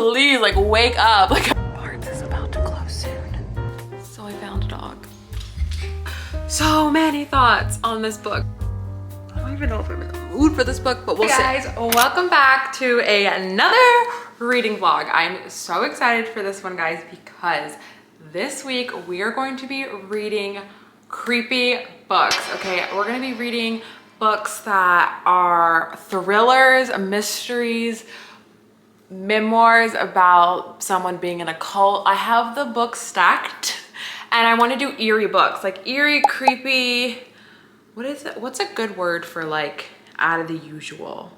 Please, like, wake up. Like, Bart's is about to close soon. So I found a dog. So many thoughts on this book. I don't even know if I'm in the mood for this book, but we'll see. Hey guys, welcome back to another reading vlog. I'm so excited for this one, guys, because this week we are going to be reading creepy books. Okay, we're gonna be reading books that are thrillers, mysteries, memoirs about someone being in a cult. I have the books stacked and I want to do eerie books, like eerie, creepy. What is it? What's a good word for like out of the usual?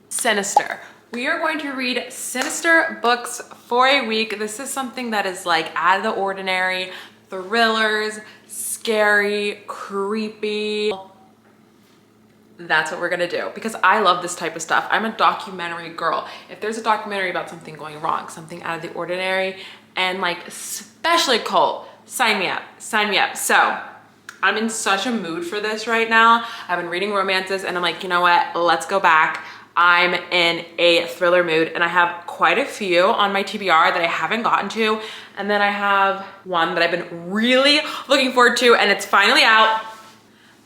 Sinister. We are going to read sinister books for a week. This is something that is like out of the ordinary, thrillers, scary, creepy. That's what we're gonna do because I love this type of stuff. I'm a documentary girl. If there's a documentary about something going wrong, something out of the ordinary, and like especially cult, sign me up, sign me up. So I'm in such a mood for this right now. I've been reading romances and I'm like, you know what, let's go back. I'm in a thriller mood and I have quite a few on my TBR that I haven't gotten to. And then I have one that I've been really looking forward to and it's finally out.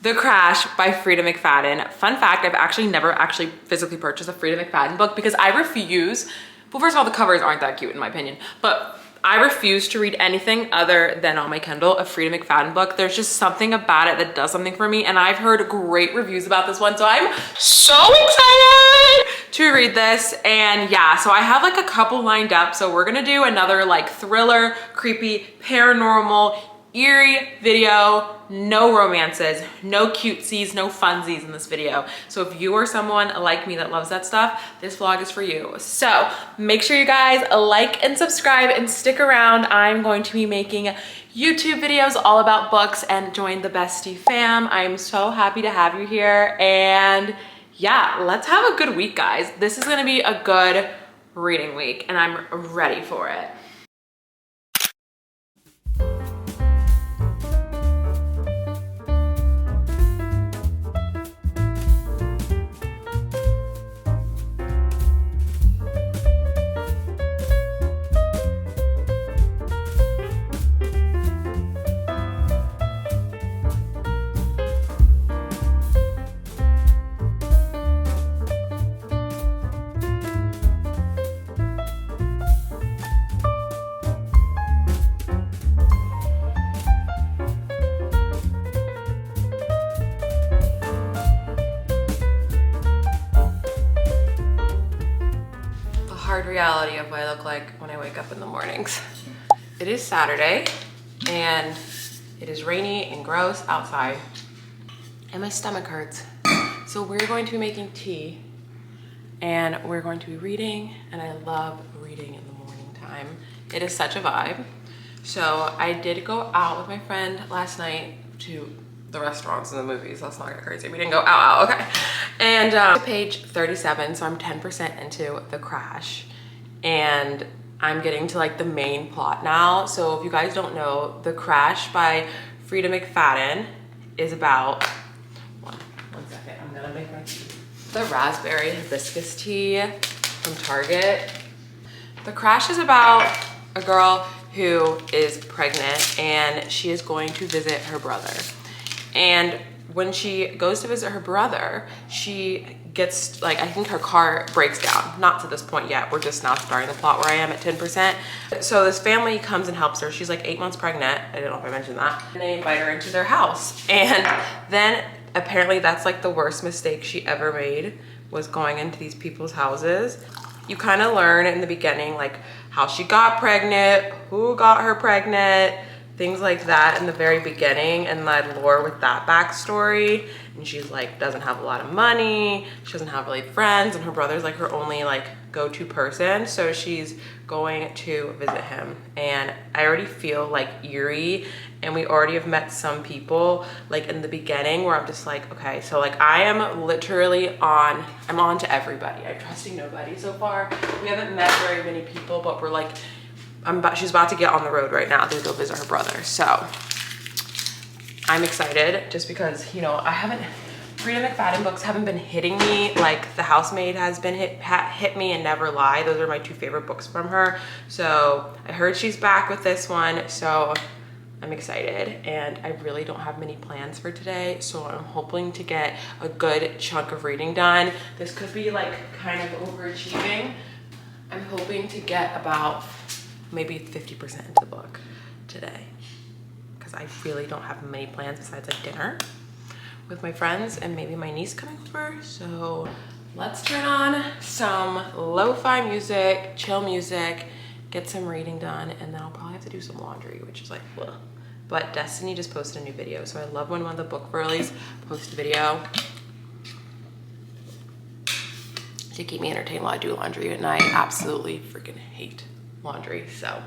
The Crash by Freida McFadden. Fun fact, I've actually never physically purchased a Freida McFadden book because I refuse, well, first of all, the covers aren't that cute in my opinion, but I refuse to read anything other than on my Kindle, a Freida McFadden book. There's just something about it that does something for me and I've heard great reviews about this one, so I'm so excited to read this. And yeah, so I have like a couple lined up. So we're gonna do another like thriller, creepy, paranormal, eerie video, no romances, no cutesies, no funsies in this video. So if you are someone like me that loves that stuff, this vlog is for you. So make sure you guys like and subscribe and stick around. I'm going to be making YouTube videos all about books and join the Bestie fam. I'm so happy to have you here. And yeah, let's have a good week, guys. This is gonna be a good reading week and I'm ready for it. Reality of what I look like when I wake up in the mornings. It is Saturday and it is rainy and gross outside and my stomach hurts. So we're going to be making tea and we're going to be reading, and I love reading in the morning time. It is such a vibe. So I did go out with my friend last night to the restaurants and the movies. Let's not get crazy. We didn't go out, okay. And page 37, so I'm 10% into The Crash. And I'm getting to like the main plot now. So if you guys don't know, The Crash by Freida McFadden is about, one second, I'm gonna make my tea. The raspberry hibiscus tea from Target. The Crash is about a girl who is pregnant and she is going to visit her brother. And when she goes to visit her brother, she gets like, I think her car breaks down. Not to this point yet. We're just now starting the plot where I am at 10%. So this family comes and helps her. She's like 8 months pregnant. I don't know if I mentioned that. And they invite her into their house. And then apparently that's like the worst mistake she ever made, was going into these people's houses. You kind of learn in the beginning like how she got pregnant, who got her pregnant, things like that in the very beginning, and that lore with that backstory. And she's like, doesn't have a lot of money, she doesn't have really friends, and her brother's like her only like go-to person. So she's going to visit him, and I already feel like eerie, and we already have met some people like in the beginning where I'm just like, okay, so like I am literally I'm on to everybody. I'm trusting nobody so far. We haven't met very many people, but we're like, she's about to get on the road right now to go visit her brother. So I'm excited just because, you know, I haven't Rita McFadden books haven't been hitting me like The Housemaid has been hit me, and Never Lie. Those are my two favorite books from her. So I heard she's back with this one, so I'm excited. And I really don't have many plans for today, so I'm hoping to get a good chunk of reading done. This could be like kind of overachieving. I'm hoping to get about maybe 50% into the book today, because I really don't have many plans besides like dinner with my friends and maybe my niece coming over. So let's turn on some lo-fi music, chill music, get some reading done, and then I'll probably have to do some laundry, which is like, ugh. But Destiny just posted a new video, so I love when one of the book girlies post a video to keep me entertained while I do laundry, and I absolutely freaking hate laundry, so.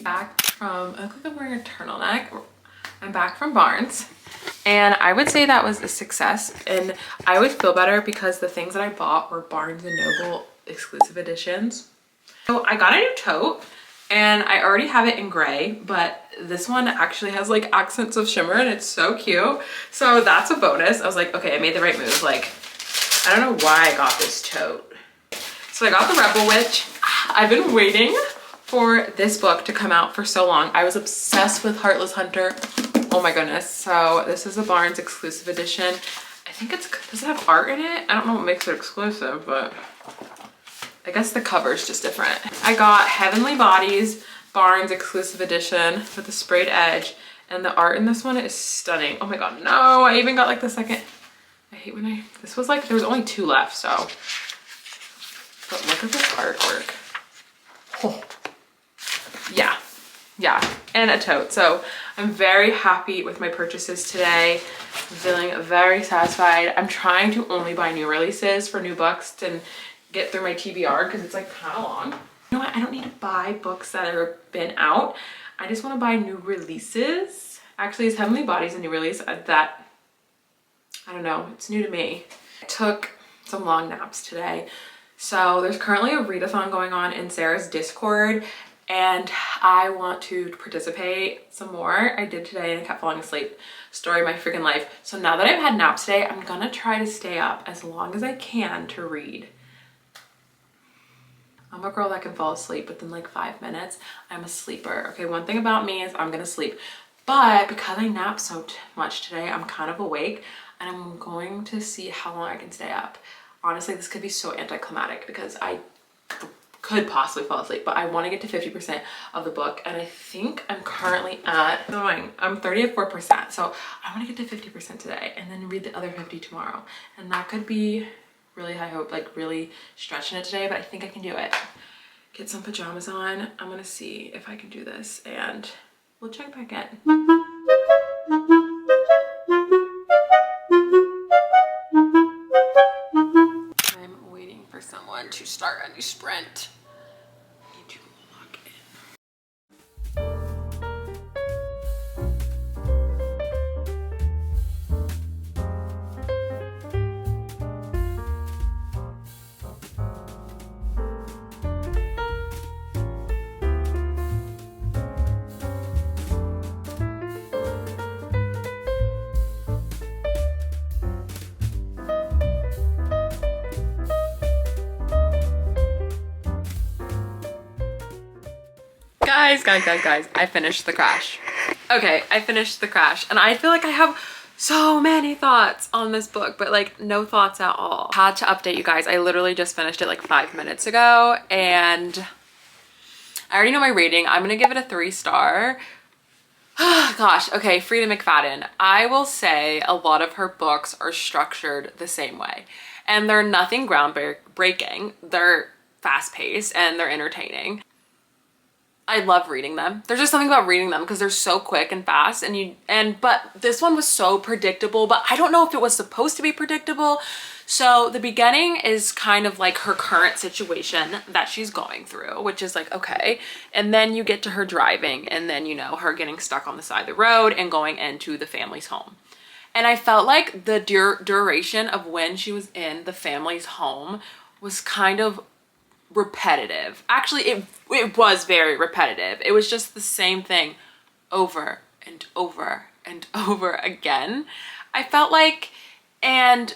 Back from, I look like I'm wearing a turtleneck. I'm back from Barnes, and I would say that was a success, and I always feel better because the things that I bought were Barnes & Noble exclusive editions. So I got a new tote, and I already have it in gray, but this one actually has like accents of shimmer, and it's so cute. So that's a bonus. I was like, okay, I made the right move. Like, I don't know why I got this tote. So I got the Rebel Witch. I've been waiting for this book to come out for so long. I was obsessed with Heartless Hunter. Oh my goodness. So this is a Barnes exclusive edition. I think it's, does it have art in it? I don't know what makes it exclusive, but I guess the cover's just different. I got Heavenly Bodies Barnes exclusive edition with a sprayed edge, and the art in this one is stunning. Oh my god, no, I even got like the second. I hate when this was like, there was only 2 left, so. But look at this artwork. Oh. Yeah, and a tote. So I'm very happy with my purchases today. I'm feeling very satisfied. I'm trying to only buy new releases for new books and get through my TBR because it's like kind of long. You know what? I don't need to buy books that have been out. I just want to buy new releases. Actually, it's Heavenly Bodies a new release that, I don't know, it's new to me. I took some long naps today. So there's currently a readathon going on in Sarah's Discord, and I want to participate some more. I did today and I kept falling asleep. Story of my freaking life. So now that I've had naps today, I'm gonna try to stay up as long as I can to read. I'm a girl that can fall asleep within like 5 minutes. I'm a sleeper. Okay, one thing about me is I'm gonna sleep. But because I napped so much today, I'm kind of awake, and I'm going to see how long I can stay up. Honestly, this could be so anticlimactic because I could possibly fall asleep, but I want to get to 50% of the book, and I think I'm currently at, I'm 34%, so I want to get to 50% today and then read the other 50 tomorrow, and that could be really high hope, like really stretching it today, but I think I can do it. Get some pajamas on. I'm gonna see if I can do this, and we'll check back in. I'm waiting for someone to start a new sprint. Need to log in. Guys, I finished The Crash. Okay, I finished The Crash, and I feel like I have so many thoughts on this book, but like no thoughts at all. Had to update you guys. I literally just finished it like 5 minutes ago, and I already know my rating. I'm gonna give it a 3-star. Gosh, okay, Freida McFadden. I will say a lot of her books are structured the same way, and they're nothing groundbreaking. They're fast-paced and they're entertaining. I love reading them. There's just something about reading them because they're so quick and fast, but this one was so predictable, but I don't know if it was supposed to be predictable. So the beginning is kind of like her current situation that she's going through, which is like, okay. And then you get to her driving, and then, you know, her getting stuck on the side of the road and going into the family's home. And I felt like the duration of when she was in the family's home was kind of repetitive. Actually, it was very repetitive. It was just the same thing over and over and over again. I felt like, and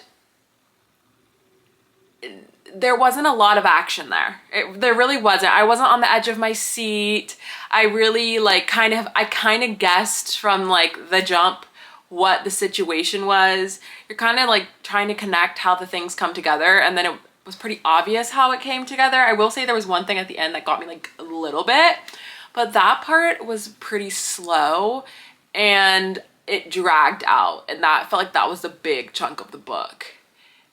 there wasn't a lot of action there. There really wasn't. I wasn't on the edge of my seat. I really like kind of guessed from like the jump what the situation was. You're kind of like trying to connect how the things come together, and then it was pretty obvious how it came together. I will say there was one thing at the end that got me like a little bit, but that part was pretty slow and it dragged out, and that felt like that was the big chunk of the book.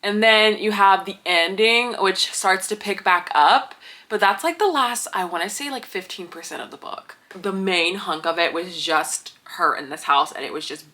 And then you have the ending, which starts to pick back up, but that's like the last, I want to say like 15% of the book. The main hunk of it was just her in this house, and it was just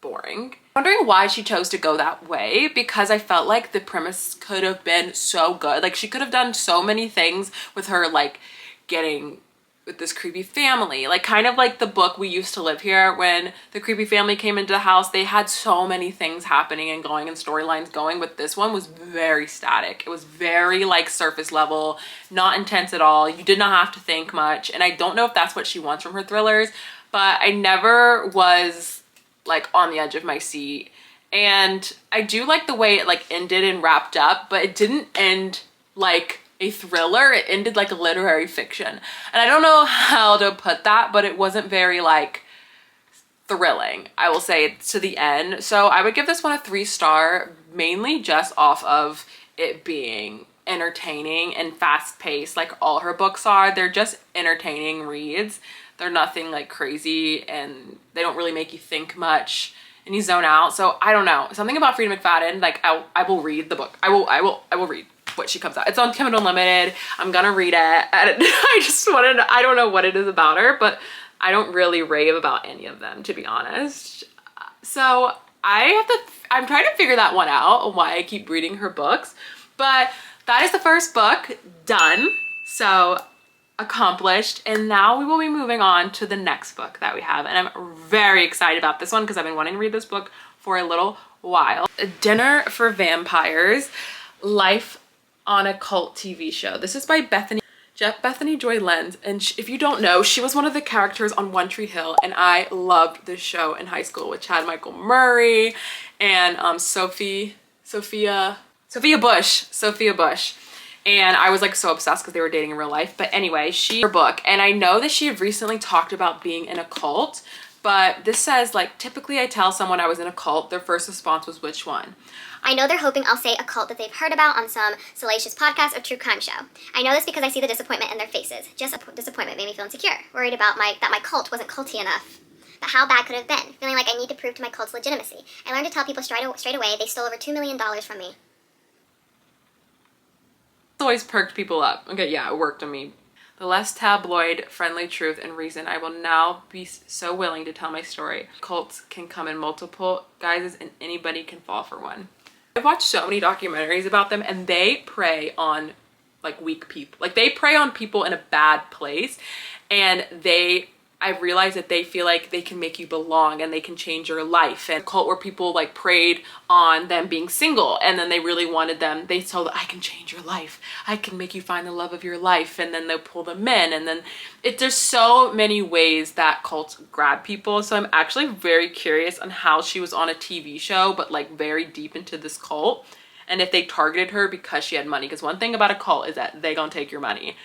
boring. I'm wondering why she chose to go that way, because I felt like the premise could have been so good. Like she could have done so many things with her, like getting with this creepy family, like kind of like the book We Used to Live Here. When the creepy family came into the house, they had so many things happening and going and storylines going, but this one was very static. It was very like surface level, not intense at all. You did not have to think much, and I don't know if that's what she wants from her thrillers, but I never was like on the edge of my seat. And I do like the way it like ended and wrapped up, but it didn't end like a thriller. It ended like a literary fiction, and I don't know how to put that, but it wasn't very like thrilling, I will say, to the end. So I would give this one a 3-star, mainly just off of it being entertaining and fast-paced like all her books are. They're just entertaining reads. They're nothing like crazy, and they don't really make you think much and you zone out. So I don't know, something about Freida McFadden, like I will read the book. I will read what she comes out. It's on Kindle Unlimited. I'm gonna read it. I don't know what it is about her, but I don't really rave about any of them, to be honest. So I'm trying to figure that one out, why I keep reading her books. But that is the first book done. So accomplished, and now we will be moving on to the next book that we have, and I'm very excited about this one because I've been wanting to read this book for a little while. Dinner for Vampires, Life on a Cult TV Show. This is by Bethany Joy Lenz, and if you don't know, she was one of the characters on One Tree Hill, and I loved this show in high school, which had Michael Murray and Sophia Bush. And I was like so obsessed because they were dating in real life. But anyway, her book, and I know that she had recently talked about being in a cult, But this says, like, typically I tell someone I was in a cult, their first response was which one? I know they're hoping I'll say a cult that they've heard about on some salacious podcast or true crime show. I know this because I see the disappointment in their faces. Just disappointment made me feel insecure, worried about that my cult wasn't culty enough. But how bad could it have been? Feeling like I need to prove to my cult's legitimacy. I learned to tell people straight away they stole over $2 million from me. It's always perked people up. Okay, yeah, it worked on me. The less tabloid, friendly truth and reason, I will now be so willing to tell my story. Cults can come in multiple guises and anybody can fall for one. I've watched so many documentaries about them and they prey on like weak people. Like they prey on people in a bad place, and I realized that they feel like they can make you belong and they can change your life. And a cult where people like preyed on them being single and then they really wanted them, they told them, I can change your life, I can make you find the love of your life, and then they'll pull them in. And then there's so many ways that cults grab people. So I'm actually very curious on how she was on a TV show but like very deep into this cult, and if they targeted her because she had money. Because one thing about a cult is that they gonna take your money.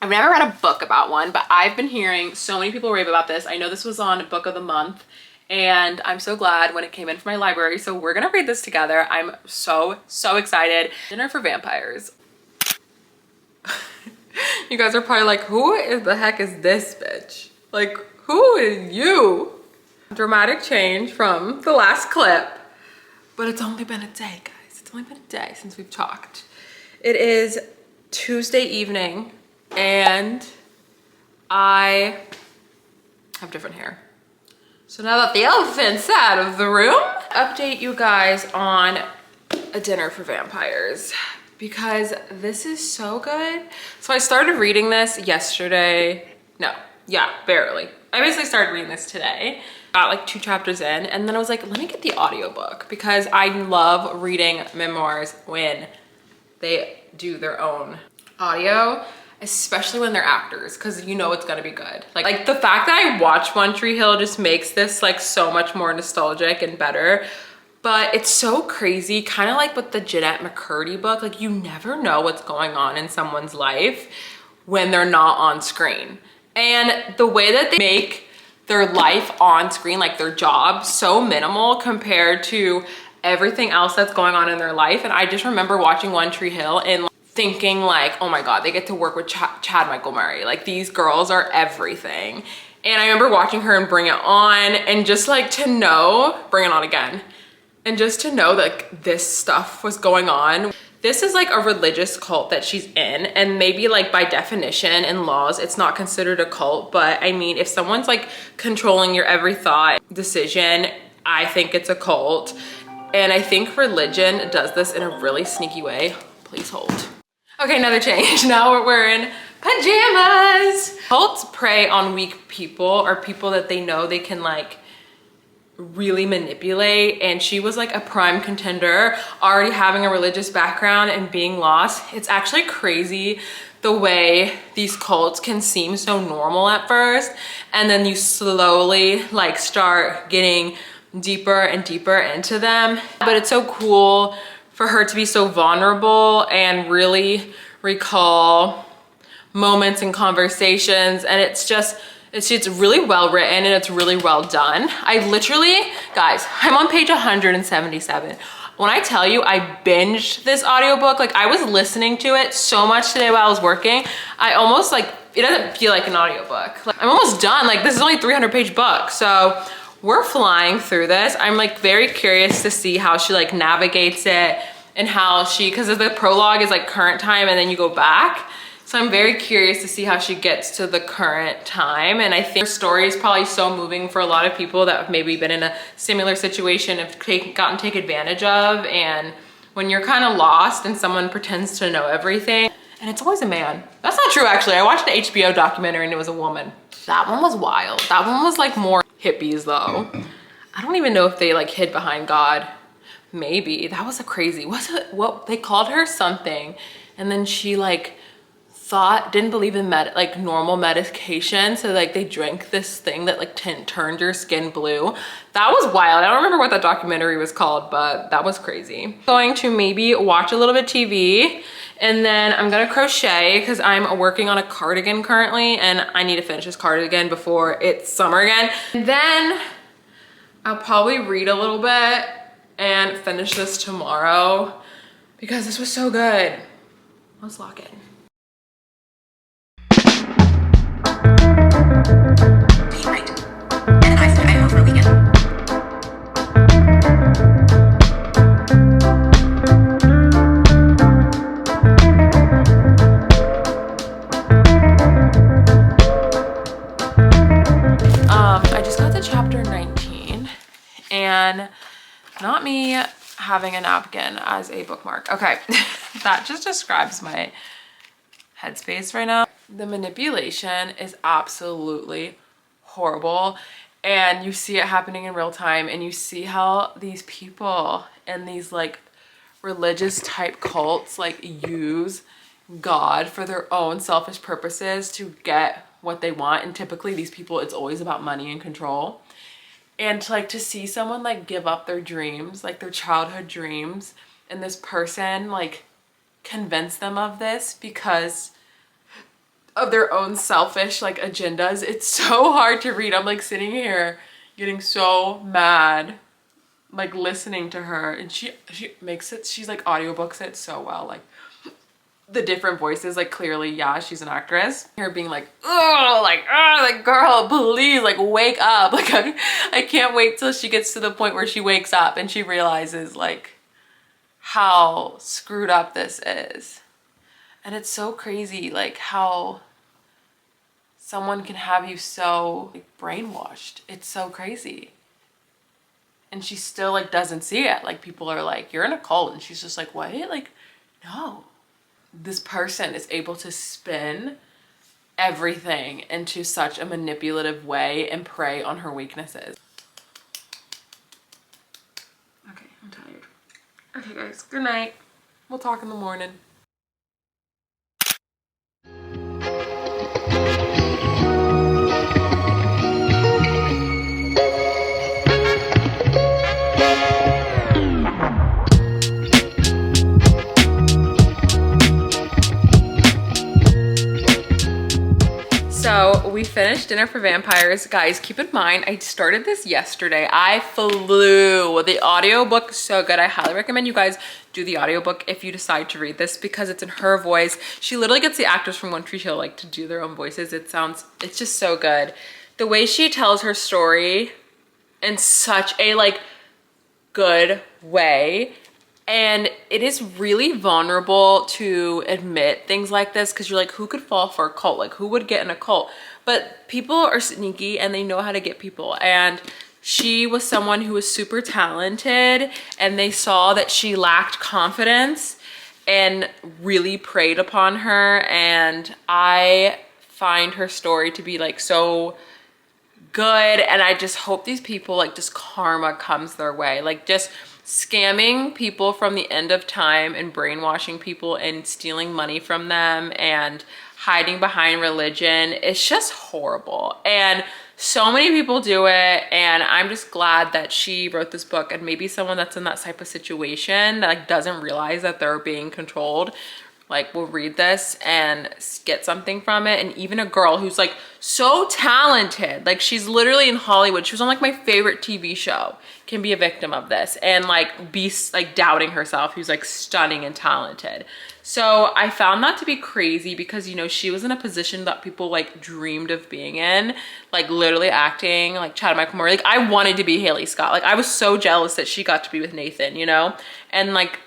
I've never read a book about one, but I've been hearing so many people rave about this. I know this was on Book of the Month, and I'm so glad when it came in from my library. So we're gonna read this together. I'm so excited. Dinner for Vampires. You guys are probably like, who the heck is this bitch? Like, who is you? Dramatic change from the last clip, but it's only been a day, guys. It's only been a day since we've talked. It is Tuesday evening, and I have different hair. So now that the elephant's out of the room, update you guys on A Dinner for Vampires, because this is so good. So I started reading this yesterday. No, yeah, barely. I basically started reading this today. Got like 2 chapters in, and then I was like, let me get the audiobook, because I love reading memoirs when they do their own audio, especially when they're actors, because you know it's gonna be good. Like the fact that I watched One Tree Hill just makes this like so much more nostalgic and better. But it's so crazy, kind of like with the Jeanette McCurdy book, like you never know what's going on in someone's life when they're not on screen. And the way that they make their life on screen, like their job, so minimal compared to everything else that's going on in their life. And I just remember watching One Tree Hill and thinking like, oh my God, they get to work with Chad Michael Murray. Like these girls are everything. And I remember watching her in Bring It On, and just like to know, Bring It On again. And just to know that like, this stuff was going on. This is like a religious cult that she's in, and maybe like by definition and laws, it's not considered a cult. But I mean, if someone's like controlling your every thought, decision, I think it's a cult. And I think religion does this in a really sneaky way. Please hold. Okay, another change. Now we're wearing pajamas. Cults prey on weak people, or people that they know they can like really manipulate. And she was like a prime contender, already having a religious background and being lost. It's actually crazy the way these cults can seem so normal at first, and then you slowly like start getting deeper and deeper into them. But it's so cool for her to be so vulnerable and really recall moments and conversations. And it's really well written and it's really well done. I literally, guys, I'm on page 177. When I tell you I binged this audiobook, like I was listening to it so much today while I was working, I almost like, it doesn't feel like an audiobook. Like, I'm almost done. Like this is only a 300-page book. So we're flying through this. I'm like very curious to see how she like navigates it, and how she, because the prologue is like current time and then you go back. So I'm very curious to see how she gets to the current time. And I think her story is probably so moving for a lot of people that have maybe been in a similar situation, have gotten taken advantage of. And when you're kind of lost and someone pretends to know everything, and it's always a man. That's not true, actually. I watched an HBO documentary and it was a woman. That one was wild. That one was like more hippies though. I don't even know if they like hid behind God. Maybe. That was a crazy, what they called her something, and then she like didn't believe in normal medication, so like they drank this thing that like turned your skin blue. That was wild. I don't remember what that documentary was called, but that was crazy. Going to maybe watch a little bit TV And then I'm gonna crochet because I'm working on a cardigan currently and I need to finish this cardigan before it's summer again. And then I'll probably read a little bit and finish this tomorrow because this was so good. Let's lock in. I just got to chapter 19 and not me having a napkin as a bookmark. Okay, that just describes my headspace right now. The manipulation is absolutely horrible and you see it happening in real time, and you see how these people in these like religious type cults like use God for their own selfish purposes to get what they want. And typically these people, it's always about money and control. And to see someone like give up their dreams, like their childhood dreams, and this person like convince them of this because of their own selfish like agendas. It's so hard to read. I'm like sitting here getting so mad like listening to her, and she makes it, she's like audiobooks it so well, like the different voices, like clearly, yeah, she's an actress. Her being like, oh, like girl, please, like wake up. Like I can't wait till she gets to the point where she wakes up and she realizes like how screwed up this is. And it's so crazy like how someone can have you so like brainwashed. It's so crazy. And she still like doesn't see it. Like people are like, you're in a cult, and she's just like, what? Like, no. This person is able to spin everything into such a manipulative way and prey on her weaknesses. Okay, I'm tired. Okay guys, good night. We'll talk in the morning. So we finished Dinner for Vampires. Guys, keep in mind, I started this yesterday. I flew. The audiobook is so good. I highly recommend you guys do the audiobook if you decide to read this because it's in her voice. She literally gets the actors from One Tree Hill like to do their own voices. It's just so good. The way she tells her story in such a like good way. And it is really vulnerable to admit things like this because you're like, who could fall for a cult? Like, who would get in a cult? But people are sneaky and they know how to get people. And she was someone who was super talented, and they saw that she lacked confidence and really preyed upon her. And I find her story to be like so good. And I just hope these people like just karma comes their way. Like just scamming people from the end of time and brainwashing people and stealing money from them and hiding behind religion. It's just horrible. And so many people do it. And I'm just glad that she wrote this book, and maybe someone that's in that type of situation that like doesn't realize that they're being controlled like will read this and get something from it. And even a girl who's like so talented, like she's literally in Hollywood, she was on like my favorite TV show, can be a victim of this and like be like doubting herself, who's like stunning and talented. So I found that to be crazy because, you know, she was in a position that people like dreamed of being in, like literally acting like Chad Michael Murray. Like I wanted to be Haley Scott. Like I was so jealous that she got to be with Nathan, you know, and like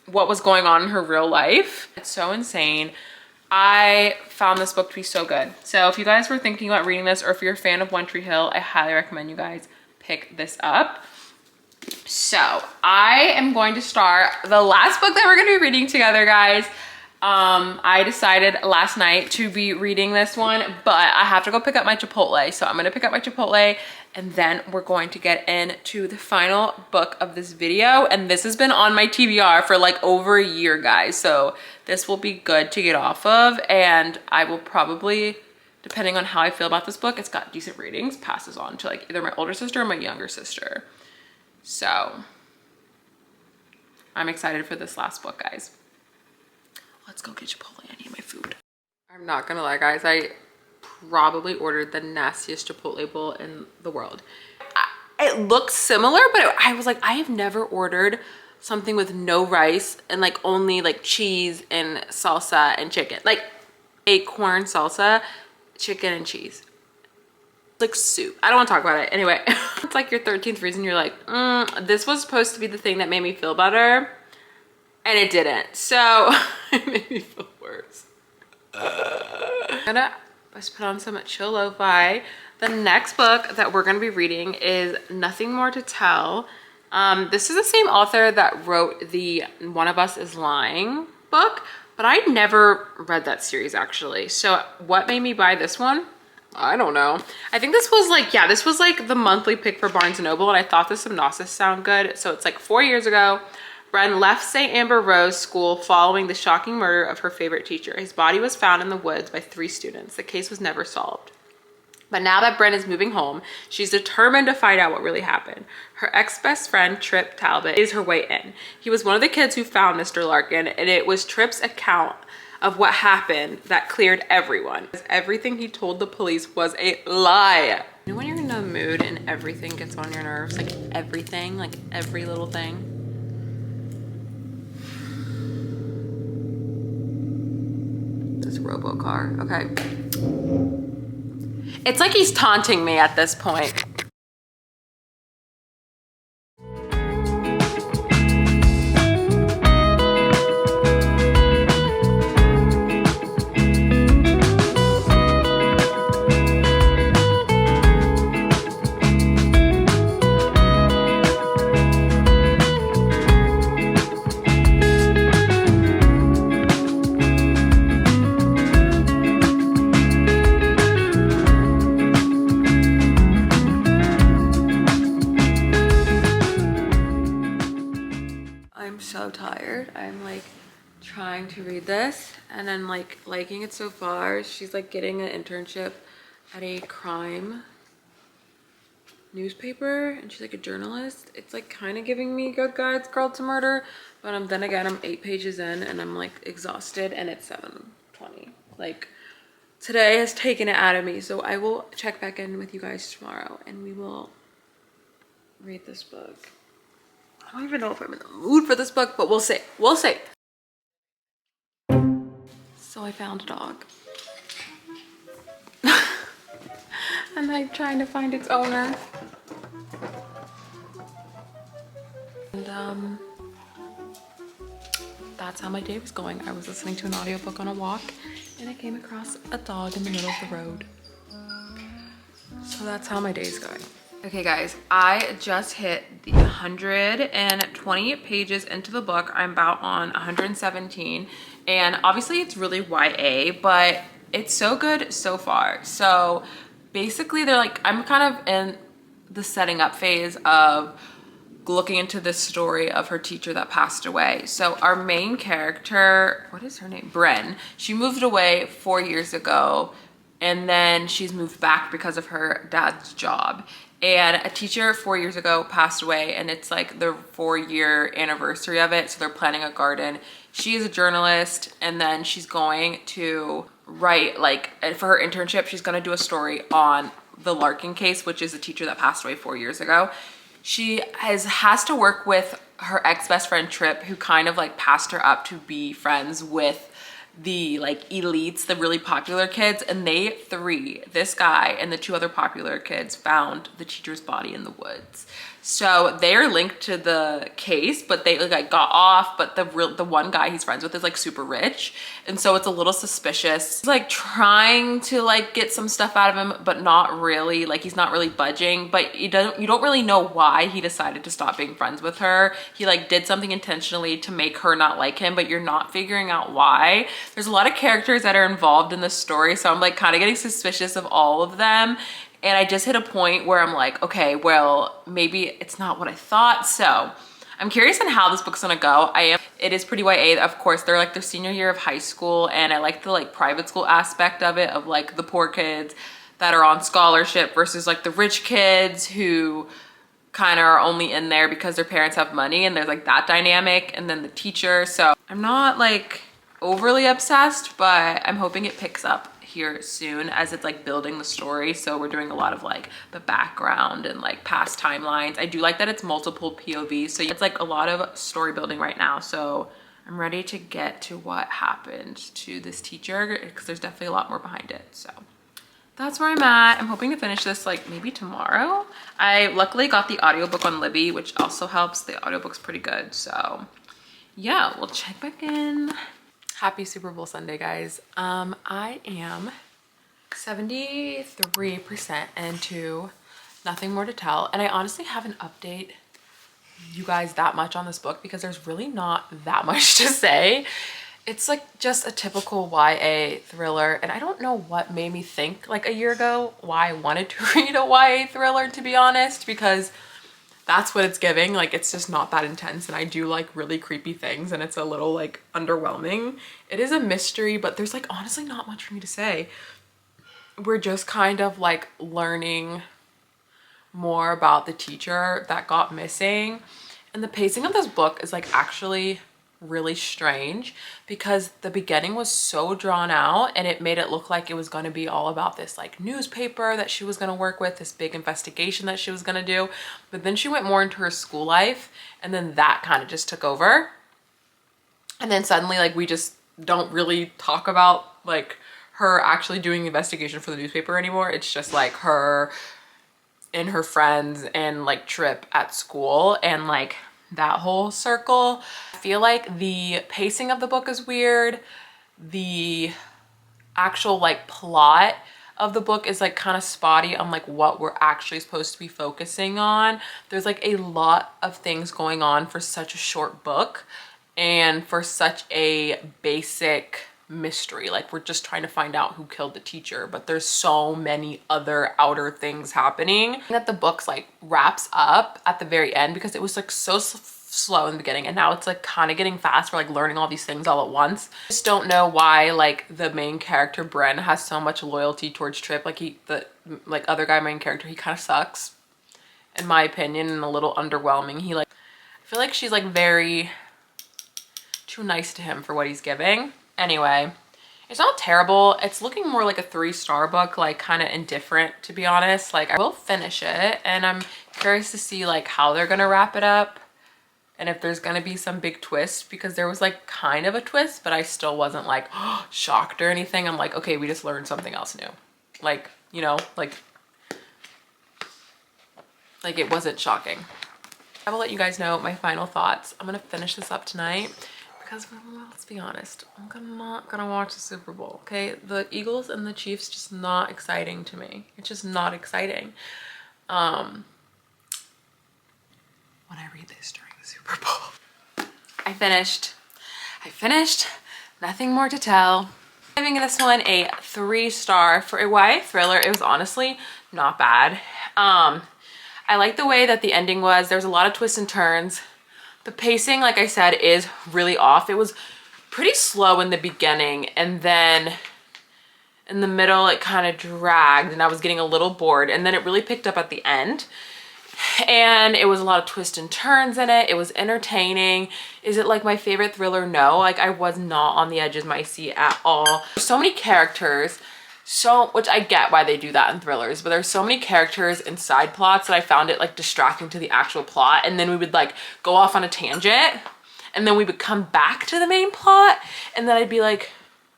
what was going on in her real life. It's so insane. I found this book to be so good. So if you guys were thinking about reading this, or if you're a fan of One Tree Hill, I highly recommend you guys pick this up. So I am going to start the last book that we're going to be reading together, guys. I decided last night to be reading this one, but I have to go pick up my Chipotle. So I'm going to pick up my Chipotle, and then we're going to get into the final book of this video. And this has been on my TBR for like over a year, guys. So this will be good to get off of. And I will probably, depending on how I feel about this book, it's got decent ratings, passes on to like either my older sister or my younger sister. So I'm excited for this last book, guys. Let's go get Chipotle. I need my food. I'm not gonna lie, guys. I probably ordered the nastiest Chipotle bowl in the world. It looks similar, but I was like, I have never ordered something with no rice and like only like cheese and salsa and chicken. Like a corn salsa, chicken and cheese. Like soup. I don't want to talk about it. Anyway, it's like your 13th reason you're like, this was supposed to be the thing that made me feel better. And it didn't. So it made me feel worse. I'm gonna just put on some chill lo-fi. The next book that we're gonna be reading is Nothing More to Tell. This is the same author that wrote the One of Us is Lying book, but I never read that series actually. So what made me buy this one? I don't know. I think this was like, yeah, this was like the monthly pick for Barnes & Noble, and I thought the synopsis sounded good. So it's like 4 years ago, Bren left St. Amber Rose School following the shocking murder of her favorite teacher. His body was found in the woods by 3 students. The case was never solved. But now that Bren is moving home, she's determined to find out what really happened. Her ex-best friend, Trip Talbot, is her way in. He was one of the kids who found Mr. Larkin, and it was Trip's account of what happened that cleared everyone. Everything he told the police was a lie. You know when you're in a mood and everything gets on your nerves? Like everything, like every little thing. This robo-car, okay. It's like he's taunting me at this point. I'm so tired. I'm like trying to read this and then like liking it so far. She's like getting an internship at a crime newspaper and she's like a journalist. It's like kind of giving me Good Guides Girl to Murder, but then again I'm 8 pages in and I'm like exhausted and it's 7:20. Like today has taken it out of me, so I will check back in with you guys tomorrow and we will read this book. I don't even know if I'm in the mood for this book, but we'll see. We'll see. So I found a dog. And I'm trying to find its owner. And that's how my day was going. I was listening to an audiobook on a walk and I came across a dog in the middle of the road. So that's how my day's going. Okay guys, I just hit the 120 pages into the book. I'm about on 117 and obviously it's really YA, but it's so good so far. So basically they're like, I'm kind of in the setting up phase of looking into this story of her teacher that passed away. So our main character, what is her name? Bren. She moved away 4 years ago and then she's moved back because of her dad's job. And a teacher 4 years ago passed away and it's like the 4-year anniversary of it. So they're planning a garden. She is a journalist and then she's going to write, like for her internship, she's gonna do a story on the Larkin case, which is a teacher that passed away 4 years ago. She has to work with her ex-best friend Trip, who kind of like passed her up to be friends with the like elites, the really popular kids, and they 3, this guy and the 2 other popular kids, found the teacher's body in the woods. So they're linked to the case, but they like got off, but the one guy he's friends with is like super rich. And so it's a little suspicious. He's like trying to like get some stuff out of him, but not really, like he's not really budging, but you don't really know why he decided to stop being friends with her. He like did something intentionally to make her not like him, but you're not figuring out why. There's a lot of characters that are involved in this story, so I'm like kind of getting suspicious of all of them. And I just hit a point where I'm like, okay, well, maybe it's not what I thought. So I'm curious on how this book's gonna go. It is pretty YA. Of course, they're like their senior year of high school, and I like the like private school aspect of it, of like the poor kids that are on scholarship versus like the rich kids who kind of are only in there because their parents have money, and there's like that dynamic, and then the teacher. So I'm not like overly obsessed, but I'm hoping it picks up here soon as it's like building the story. So we're doing a lot of like the background and like past timelines. I do like that it's multiple POVs, so it's like a lot of story building right now. So I'm ready to get to what happened to this teacher because there's definitely a lot more behind it. So that's where I'm at. I'm hoping to finish this like maybe tomorrow. I luckily got the audiobook on Libby, which also helps. The audiobook's pretty good. So yeah, we'll check back in. Happy Super Bowl Sunday, guys. I am 73% into Nothing More to Tell. And I honestly haven't updated you guys that much on this book because there's really not that much to say. It's like just a typical YA thriller. And I don't know what made me think like a year ago why I wanted to read a YA thriller, to be honest, because that's what it's giving. Like, it's just not that intense, and I do like really creepy things, and it's a little like underwhelming. It is a mystery, but there's like honestly not much for me to say. We're just kind of like learning more about the teacher that got missing, and the pacing of this book is like actually really strange because the beginning was so drawn out and it made it look like it was going to be all about this like newspaper that she was going to work with, this big investigation that she was going to do. But then she went more into her school life, and then that kind of just took over. And then suddenly like we just don't really talk about like her actually doing the investigation for the newspaper anymore. It's just like her and her friends and like trip at school and like that whole circle. I feel like the pacing of the book is weird. The actual like plot of the book is like kind of spotty on like what we're actually supposed to be focusing on. There's like a lot of things going on for such a short book and for such a basic mystery. Like, we're just trying to find out who killed the teacher, but there's so many other outer things happening that the book's like wraps up at the very end because it was like so slow in the beginning, and now it's like kind of getting fast. We're like learning all these things all at once. I just don't know why like the main character Bren has so much loyalty towards Trip. Like the other guy main character, he kind of sucks in my opinion and a little underwhelming. He like, I feel like she's like very too nice to him for what he's giving. Anyway, it's not terrible. It's looking more like a 3-star book, like kind of indifferent, to be honest. Like, I will finish it, and I'm curious to see like how they're gonna wrap it up and if there's gonna be some big twist, because there was like kind of a twist, but I still wasn't like shocked or anything. I'm like, okay, we just learned something else new. Like, you know, like it wasn't shocking. I will let you guys know my final thoughts. I'm gonna finish this up tonight. Because, well, let's be honest, I'm not gonna watch the Super Bowl, okay? The Eagles and the Chiefs just not exciting to me. It's just not exciting. When I read this during the Super Bowl. I finished Nothing More to Tell. I'm giving this one a 3-star. For a YA thriller, it was honestly not bad. I like the way that the ending was. There was a lot of twists and turns. The pacing, like I said, is really off. It was pretty slow in the beginning, and then in the middle it kind of dragged and I was getting a little bored, and then it really picked up at the end. And it was a lot of twists and turns in it. It was entertaining. Is it like my favorite thriller? No. Like, I was not on the edge of my seat at all. There's so many characters. Which I get why they do that in thrillers, but there's so many characters and side plots that I found it like distracting to the actual plot. And then we would like go off on a tangent, and then we would come back to the main plot, and then I'd be like,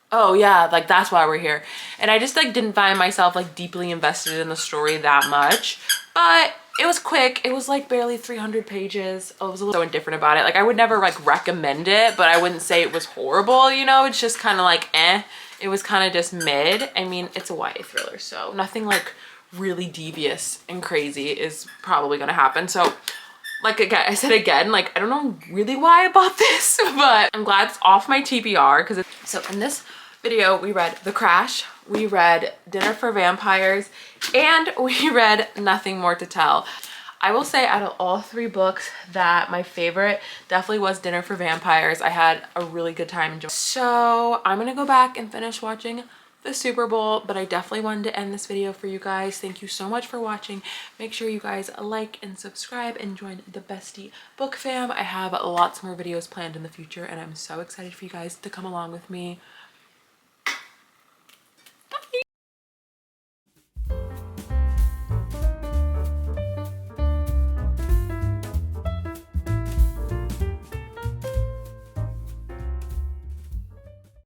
oh yeah, like that's why we're here. And I just like didn't find myself like deeply invested in the story that much. But it was quick. It was like barely 300 pages. I was a little so indifferent about it. Like, I would never like recommend it, but I wouldn't say it was horrible, you know? It's just kind of like eh. It was kind of just mid. I mean, it's a YA thriller, so nothing like really devious and crazy is probably gonna happen. So like, again, I said again, like, I don't know really why I bought this, but I'm glad it's off my TBR because so in this video we read The Crash, we read Dinner for Vampires, and we read Nothing More to Tell. I will say out of all 3 books that my favorite definitely was Dinner for Vampires. I had a really good time enjoying. So I'm gonna go back and finish watching the Super Bowl, but I definitely wanted to end this video for you guys. Thank you so much for watching. Make sure you guys like and subscribe and join the Bestie Book Fam. I have lots more videos planned in the future and I'm so excited for you guys to come along with me.